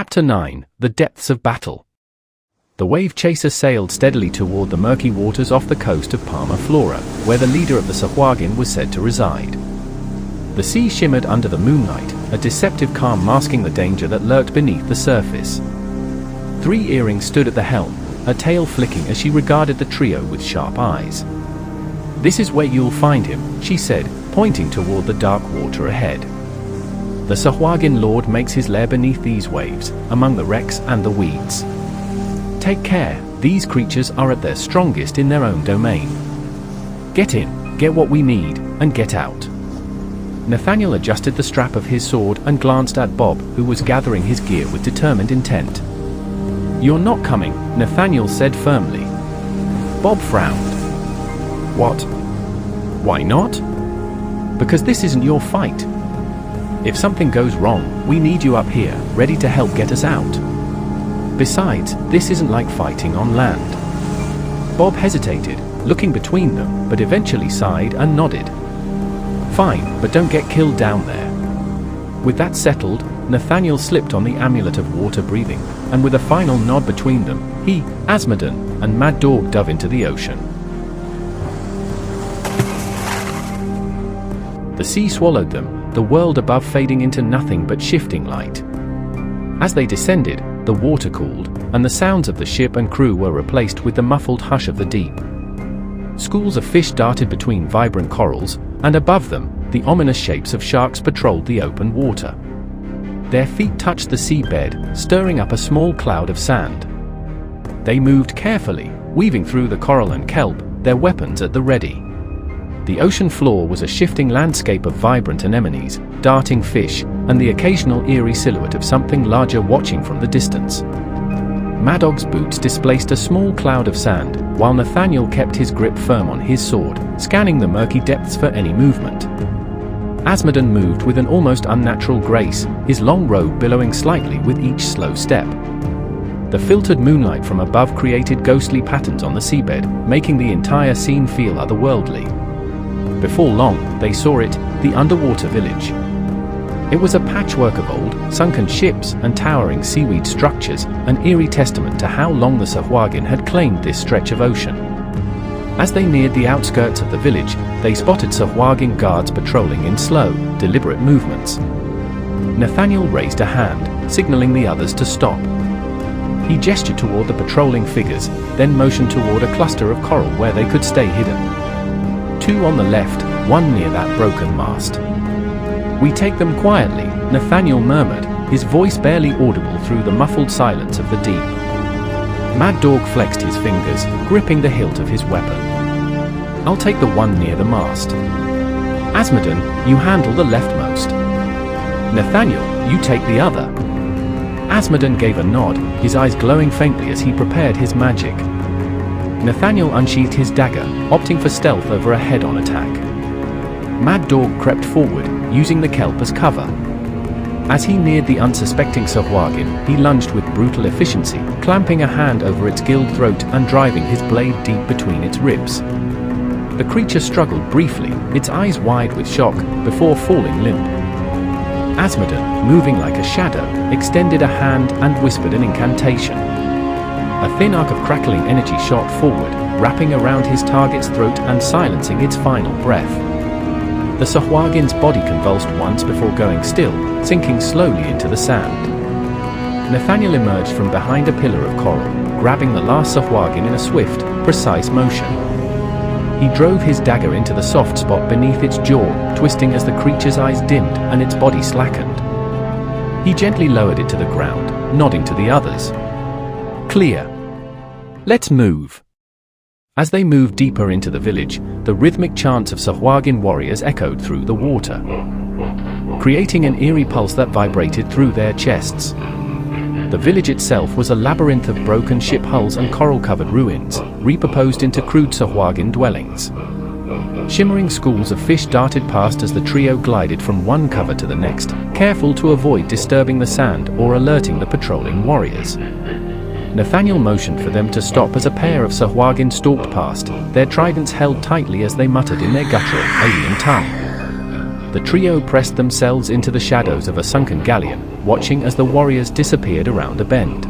Chapter 9: The Depths of Battle. The wave chaser sailed steadily toward the murky waters off the coast of Palma Flora, where the leader of the Sahuagin was said to reside. The sea shimmered under the moonlight, a deceptive calm masking the danger that lurked beneath the surface. 3 earrings stood at the helm, her tail flicking as she regarded the trio with sharp eyes. "This is where you'll find him," she said, pointing toward the dark water ahead. The Sahuagin Lord makes his lair beneath these waves, among the wrecks and the weeds. Take care, these creatures are at their strongest in their own domain. Get in, get what we need, and get out. Nathaniel adjusted the strap of his sword and glanced at Bob, who was gathering his gear with determined intent. "You're not coming," Nathaniel said firmly. Bob frowned. "What? Why not?" "Because this isn't your fight. If something goes wrong, we need you up here, ready to help get us out. Besides, this isn't like fighting on land." Bob hesitated, looking between them, but eventually sighed and nodded. "Fine, but don't get killed down there." With that settled, Nathaniel slipped on the amulet of water breathing, and with a final nod between them, he, Azmadan, and Maddogg dove into the ocean. The sea swallowed them, the world above fading into nothing but shifting light. As they descended, the water cooled, and the sounds of the ship and crew were replaced with the muffled hush of the deep. Schools of fish darted between vibrant corals, and above them, the ominous shapes of sharks patrolled the open water. Their feet touched the seabed, stirring up a small cloud of sand. They moved carefully, weaving through the coral and kelp, their weapons at the ready. The ocean floor was a shifting landscape of vibrant anemones, darting fish, and the occasional eerie silhouette of something larger watching from the distance. Maddogg's boots displaced a small cloud of sand, while Nathaniel kept his grip firm on his sword, scanning the murky depths for any movement. Azmadan moved with an almost unnatural grace, his long robe billowing slightly with each slow step. The filtered moonlight from above created ghostly patterns on the seabed, making the entire scene feel otherworldly. Before long, they saw it, the underwater village. It was a patchwork of old, sunken ships and towering seaweed structures, an eerie testament to how long the Sahuagin had claimed this stretch of ocean. As they neared the outskirts of the village, they spotted Sahuagin guards patrolling in slow, deliberate movements. Nathaniel raised a hand, signaling the others to stop. He gestured toward the patrolling figures, then motioned toward a cluster of coral where they could stay hidden. 2 on the left, 1 near that broken mast. "We take them quietly," Nathaniel murmured, his voice barely audible through the muffled silence of the deep. Maddogg flexed his fingers, gripping the hilt of his weapon. "I'll take the 1 near the mast. Azmadan, you handle the leftmost. Nathaniel, you take the other." Azmadan gave a nod, his eyes glowing faintly as he prepared his magic. Nathaniel unsheathed his dagger, opting for stealth over a head-on attack. Maddogg crept forward, using the kelp as cover. As he neared the unsuspecting Sahuagin, he lunged with brutal efficiency, clamping a hand over its gilled throat and driving his blade deep between its ribs. The creature struggled briefly, its eyes wide with shock, before falling limp. Azmadan, moving like a shadow, extended a hand and whispered an incantation. A thin arc of crackling energy shot forward, wrapping around his target's throat and silencing its final breath. The Sahuagin's body convulsed once before going still, sinking slowly into the sand. Nathaniel emerged from behind a pillar of coral, grabbing the last Sahuagin in a swift, precise motion. He drove his dagger into the soft spot beneath its jaw, twisting as the creature's eyes dimmed and its body slackened. He gently lowered it to the ground, nodding to the others. "Clear. Let's move." As they moved deeper into the village, the rhythmic chants of Sahuagin warriors echoed through the water, creating an eerie pulse that vibrated through their chests. The village itself was a labyrinth of broken ship hulls and coral-covered ruins, repurposed into crude Sahuagin dwellings. Shimmering schools of fish darted past as the trio glided from one cover to the next, careful to avoid disturbing the sand or alerting the patrolling warriors. Nathaniel motioned for them to stop as a pair of Sahuagin stalked past, their tridents held tightly as they muttered in their guttural, alien tongue. The trio pressed themselves into the shadows of a sunken galleon, watching as the warriors disappeared around a bend.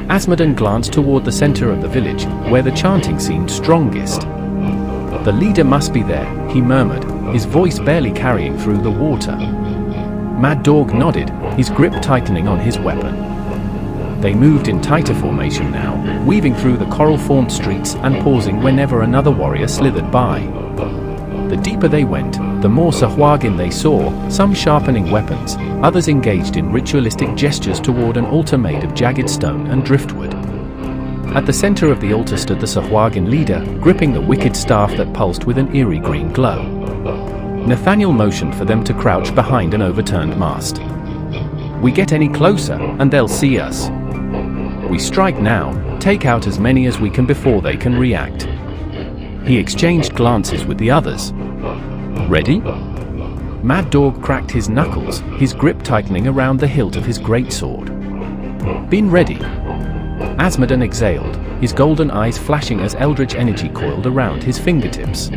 Azmadan glanced toward the center of the village, where the chanting seemed strongest. "The leader must be there," he murmured, his voice barely carrying through the water. Maddogg nodded, his grip tightening on his weapon. They moved in tighter formation now, weaving through the coral-formed streets and pausing whenever another warrior slithered by. The deeper they went, the more sahuagin they saw, some sharpening weapons, others engaged in ritualistic gestures toward an altar made of jagged stone and driftwood. At the center of the altar stood the sahuagin leader, gripping the wicked staff that pulsed with an eerie green glow. Nathaniel motioned for them to crouch behind an overturned mast. "We get any closer, and they'll see us. We strike now, take out as many as we can before they can react." He exchanged glances with the others. "Ready?" Maddogg cracked his knuckles, his grip tightening around the hilt of his greatsword. "Been ready." Azmadan exhaled, his golden eyes flashing as eldritch energy coiled around his fingertips.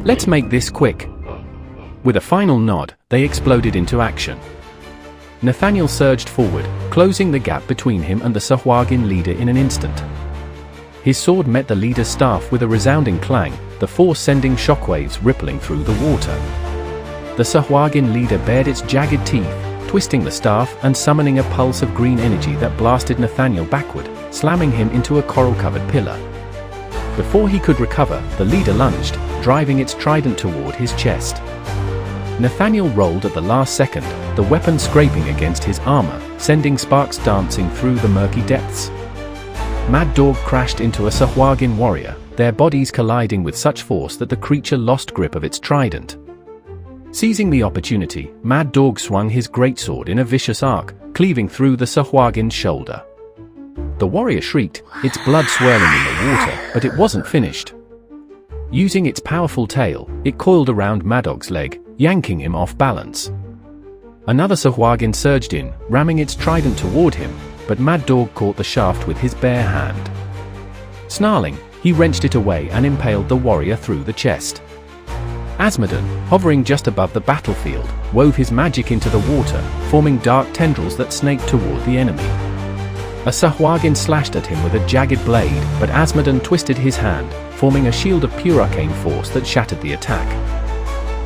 "Let's make this quick." With a final nod, they exploded into action. Nathaniel surged forward, closing the gap between him and the sahuagin leader in an instant. His sword met the leader's staff with a resounding clang, the force sending shockwaves rippling through the water. The sahuagin leader bared its jagged teeth, twisting the staff and summoning a pulse of green energy that blasted Nathaniel backward, slamming him into a coral-covered pillar. Before he could recover, the leader lunged, driving its trident toward his chest. Nathaniel rolled at the last second, the weapon scraping against his armor, sending sparks dancing through the murky depths. Maddogg crashed into a sahuagin warrior, their bodies colliding with such force that the creature lost grip of its trident. Seizing the opportunity, Maddogg swung his greatsword in a vicious arc, cleaving through the sahuagin's shoulder. The warrior shrieked, its blood swirling in the water, but it wasn't finished. Using its powerful tail, it coiled around Maddogg's leg, yanking him off balance. Another sahuagin surged in, ramming its trident toward him, but Maddogg caught the shaft with his bare hand. Snarling, he wrenched it away and impaled the warrior through the chest. Azmadan, hovering just above the battlefield, wove his magic into the water, forming dark tendrils that snaked toward the enemy. A sahuagin slashed at him with a jagged blade, but Azmadan twisted his hand, forming a shield of pure arcane force that shattered the attack.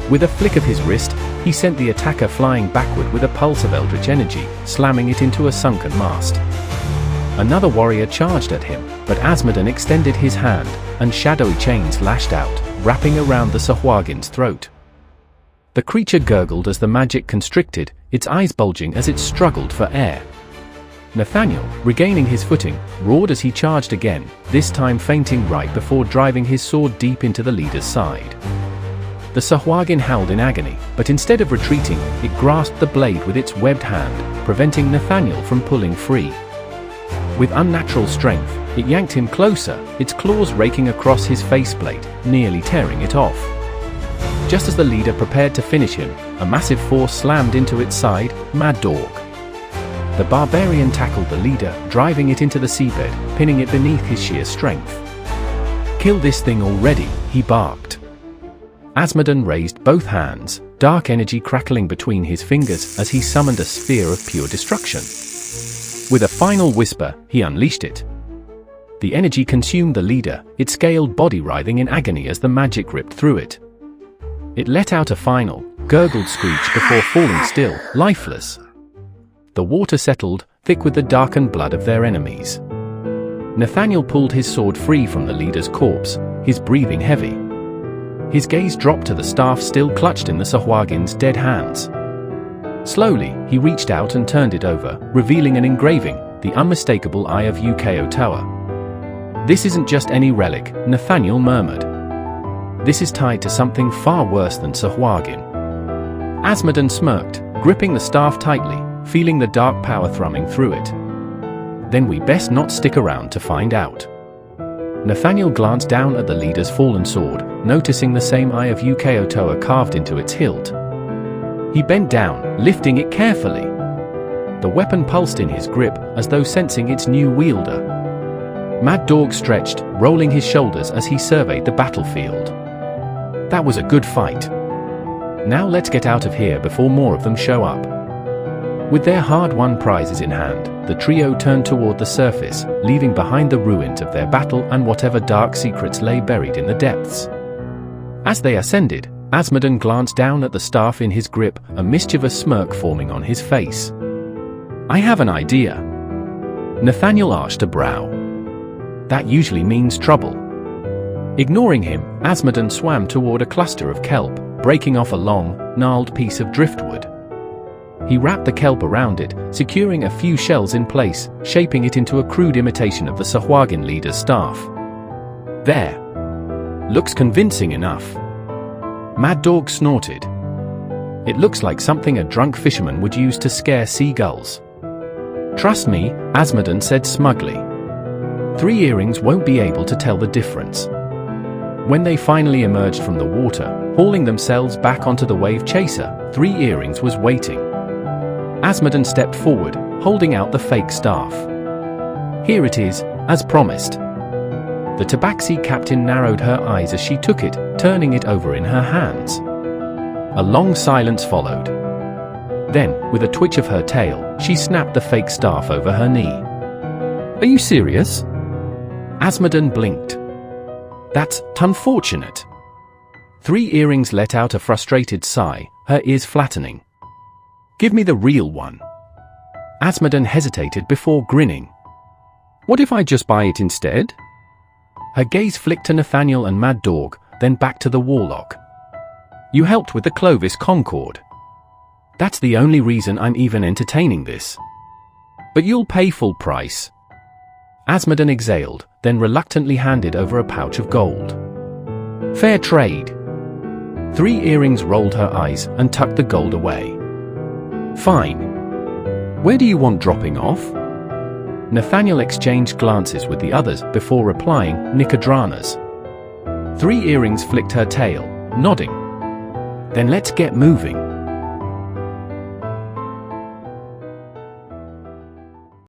With a flick of his wrist, he sent the attacker flying backward with a pulse of eldritch energy, slamming it into a sunken mast. Another warrior charged at him, but Azmadan extended his hand, and shadowy chains lashed out, wrapping around the sahuagin's throat. The creature gurgled as the magic constricted, its eyes bulging as it struggled for air. Nathaniel, regaining his footing, roared as he charged again, this time feinting right before driving his sword deep into the leader's side. The sahuagin howled in agony, but instead of retreating, it grasped the blade with its webbed hand, preventing Nathaniel from pulling free. With unnatural strength, it yanked him closer, its claws raking across his faceplate, nearly tearing it off. Just as the leader prepared to finish him, a massive force slammed into its side, Maddogg. The barbarian tackled the leader, driving it into the seabed, pinning it beneath his sheer strength. "Kill this thing already," he barked. Azmadan raised both hands, dark energy crackling between his fingers as he summoned a sphere of pure destruction. With a final whisper, he unleashed it. The energy consumed the leader, its scaled body writhing in agony as the magic ripped through it. It let out a final, gurgled screech before falling still, lifeless. The water settled, thick with the darkened blood of their enemies. Nathaniel pulled his sword free from the leader's corpse, his breathing heavy. His gaze dropped to the staff still clutched in the sahuagin's dead hands. Slowly, he reached out and turned it over, revealing an engraving, the unmistakable Eye of Uko Tower. "This isn't just any relic," Nathaniel murmured. "This is tied to something far worse than sahuagin." Azmadan smirked, gripping the staff tightly, feeling the dark power thrumming through it. "Then we best not stick around to find out." Nathaniel glanced down at the leader's fallen sword, noticing the same Eye of Uko Tower carved into its hilt. He bent down, lifting it carefully. The weapon pulsed in his grip, as though sensing its new wielder. Maddogg stretched, rolling his shoulders as he surveyed the battlefield. "That was a good fight. Now let's get out of here before more of them show up." With their hard-won prizes in hand, the trio turned toward the surface, leaving behind the ruins of their battle and whatever dark secrets lay buried in the depths. As they ascended, Azmadan glanced down at the staff in his grip, a mischievous smirk forming on his face. "I have an idea." Nathaniel arched a brow. "That usually means trouble." Ignoring him, Azmadan swam toward a cluster of kelp, breaking off a long, gnarled piece of driftwood. He wrapped the kelp around it, securing a few shells in place, shaping it into a crude imitation of the sahuagin leader's staff. "There. Looks convincing enough." Maddogg snorted. "It looks like something a drunk fisherman would use to scare seagulls." "Trust me," Azmadan said smugly. 3 earrings won't be able to tell the difference." When they finally emerged from the water, hauling themselves back onto the wave chaser, 3 earrings was waiting. Azmadan stepped forward, holding out the fake staff. "Here it is, as promised." The tabaxi captain narrowed her eyes as she took it, turning it over in her hands. A long silence followed. Then, with a twitch of her tail, she snapped the fake staff over her knee. "Are you serious?" Azmadan blinked. "That's unfortunate." 3 earrings let out a frustrated sigh, her ears flattening. "Give me the real one." Azmadan hesitated before grinning. "What if I just buy it instead?" Her gaze flicked to Nathaniel and Maddogg, then back to the warlock. "You helped with the Clovis Concord. That's the only reason I'm even entertaining this. But you'll pay full price." Azmadan exhaled, then reluctantly handed over a pouch of gold. "Fair trade." 3 earrings rolled her eyes and tucked the gold away. "Fine. Where do you want dropping off?" Nathaniel exchanged glances with the others before replying, "Nicodranas." 3 earrings flicked her tail, nodding. "Then let's get moving."